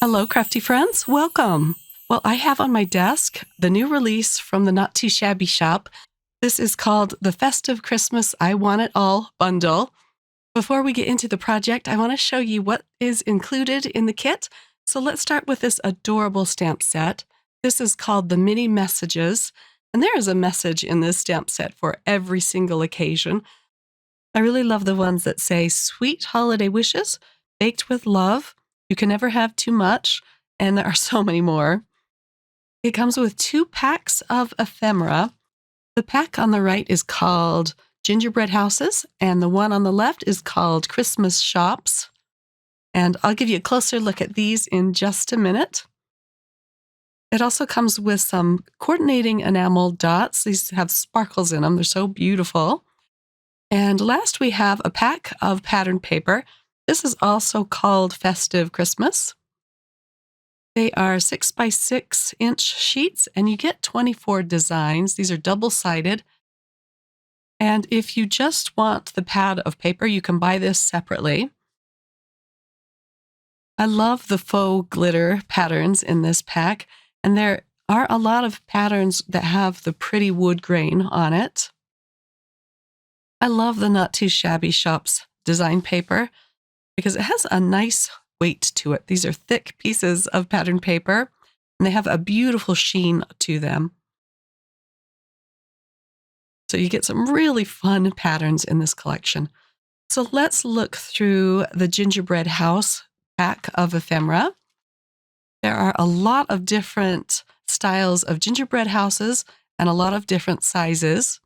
Hello, crafty friends. Welcome. Well, I have on my desk the new release from the Not Too Shabby shop. This is called the Festive Christmas I Want It All bundle. Before we get into the project, I want to show you what is included in the kit. So let's start with this adorable stamp set. This is called the Mini Messages, and there is a message in this stamp set for every single occasion. I really love the ones that say, "Sweet holiday wishes, baked with love. You can never have too much," and there are so many more. It comes with 2 packs of ephemera. The pack on the right is called Gingerbread Houses, and the one on the left is called Christmas Shops. And I'll give you a closer look at these in just a minute. It also comes with some coordinating enamel dots. These have sparkles in them. They're so beautiful. And last, we have a pack of pattern paper. This is also called Festive Christmas. They are 6 by 6 inch sheets, and you get 24 designs. These are double-sided. And if you just want the pad of paper, you can buy this separately. I love the faux glitter patterns in this pack, and there are a lot of patterns that have the pretty wood grain on it. I love the Not Too Shabby shop's design paper because it has a nice weight to it. These are thick pieces of pattern paper, and they have a beautiful sheen to them. So you get some really fun patterns in this collection. So let's look through the Gingerbread House pack of ephemera. There are a lot of different styles of gingerbread houses and a lot of different sizes.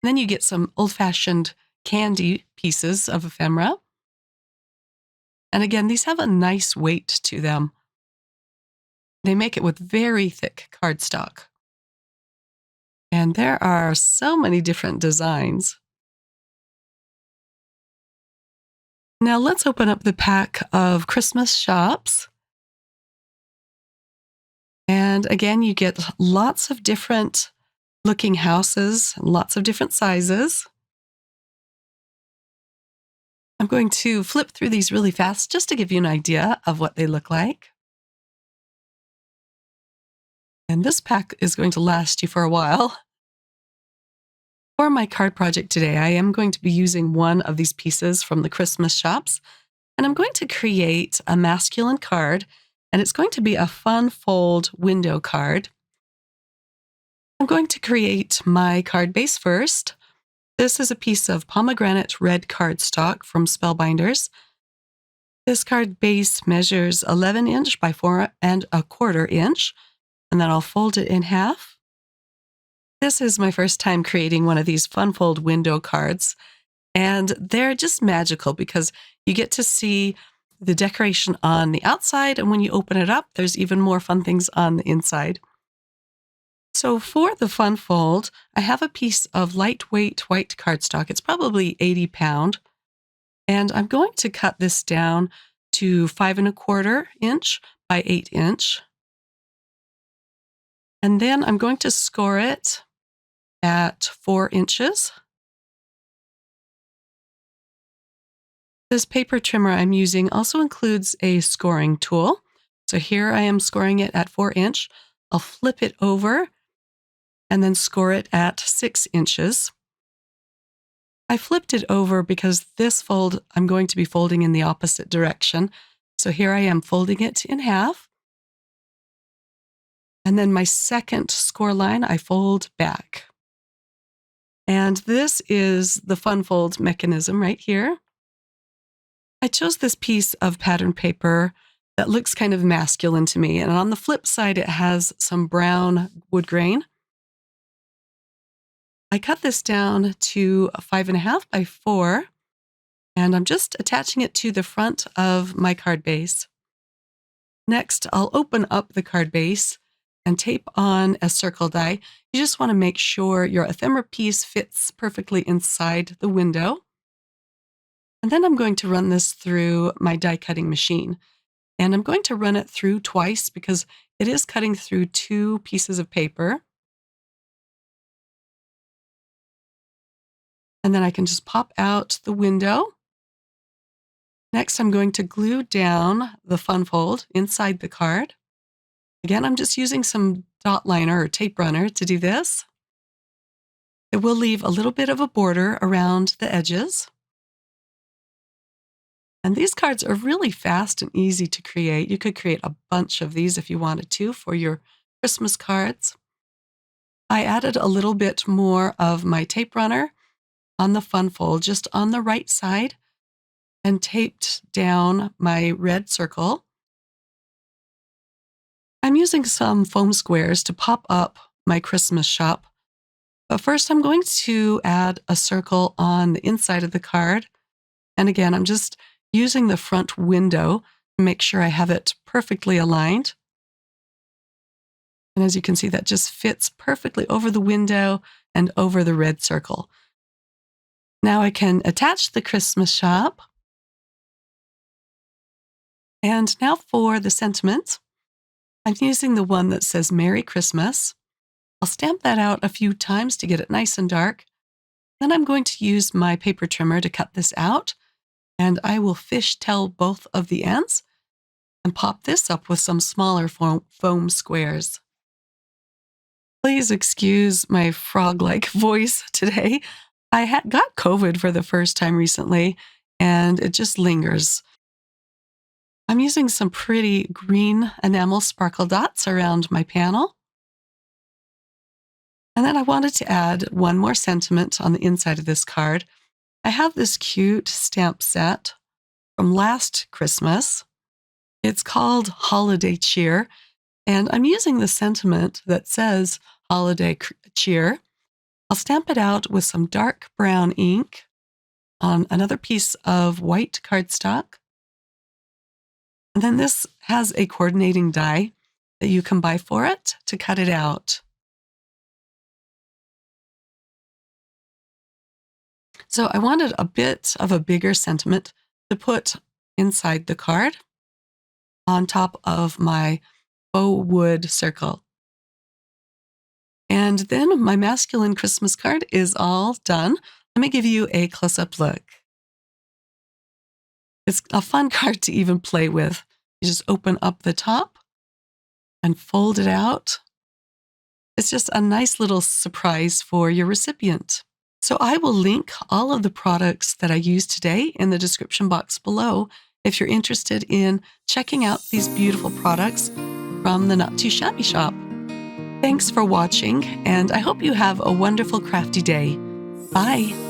And then you get some old-fashioned candy pieces of ephemera. And again, these have a nice weight to them. They make it with very thick cardstock. And there are so many different designs. Now let's open up the pack of Christmas Shops. And again, you get lots of different looking houses, lots of different sizes. I'm going to flip through these really fast just to give you an idea of what they look like. And this pack is going to last you for a while. For my card project today, I am going to be using one of these pieces from the Christmas Shops, and I'm going to create a masculine card, and it's going to be a fun fold window card. I'm going to create my card base first. This is a piece of pomegranate red cardstock from Spellbinders. This card base measures 11 inch by 4¼ inch, and then I'll fold it in half. This is my first time creating one of these fun fold window cards, and they're just magical because you get to see the decoration on the outside, and when you open it up, there's even more fun things on the inside. So for the fun fold, I have a piece of lightweight white cardstock. It's probably 80 pound. And I'm going to cut this down to 5¼ inch by 8 inch. And then I'm going to score it at 4 inches. This paper trimmer I'm using also includes a scoring tool. So here I am scoring it at 4 inch. I'll flip it over and then score it at 6 inches. I flipped it over because this fold I'm going to be folding in the opposite direction. So here I am folding it in half. And then my second score line, I fold back. And this is the fun fold mechanism right here. I chose this piece of pattern paper that looks kind of masculine to me. And on the flip side, it has some brown wood grain. I cut this down to 5½ by 4, and I'm just attaching it to the front of my card base. Next, I'll open up the card base and tape on a circle die. You just want to make sure your ephemera piece fits perfectly inside the window. And then I'm going to run this through my die cutting machine. And I'm going to run it through twice because it is cutting through 2 pieces of paper. And then I can just pop out the window. Next, I'm going to glue down the fun fold inside the card. Again, I'm just using some dot liner or tape runner to do this. It will leave a little bit of a border around the edges. And these cards are really fast and easy to create. You could create a bunch of these if you wanted to for your Christmas cards. I added a little bit more of my tape runner on the fun fold, just on the right side, and taped down my red circle. I'm using some foam squares to pop up my Christmas shop. But first, I'm going to add a circle on the inside of the card. And again, I'm just using the front window to make sure I have it perfectly aligned. And as you can see, that just fits perfectly over the window and over the red circle. Now I can attach the Christmas shop. And now for the sentiment. I'm using the one that says Merry Christmas. I'll stamp that out a few times to get it nice and dark. Then I'm going to use my paper trimmer to cut this out. And I will fishtail both of the ends and pop this up with some smaller foam squares. Please excuse my frog-like voice today. I got COVID for the first time recently, and it just lingers. I'm using some pretty green enamel sparkle dots around my panel. And then I wanted to add one more sentiment on the inside of this card. I have this cute stamp set from last Christmas. It's called Holiday Cheer, and I'm using the sentiment that says Holiday Cheer. I'll stamp it out with some dark brown ink on another piece of white cardstock. And then this has a coordinating die that you can buy for it to cut it out. So I wanted a bit of a bigger sentiment to put inside the card on top of my faux wood circle. And then my masculine Christmas card is all done. Let me give you a close-up look. It's a fun card to even play with. You just open up the top and fold it out. It's just a nice little surprise for your recipient. So I will link all of the products that I used today in the description box below if you're interested in checking out these beautiful products from the Not Too Shabby shop. Thanks for watching, and I hope you have a wonderful crafty day. Bye.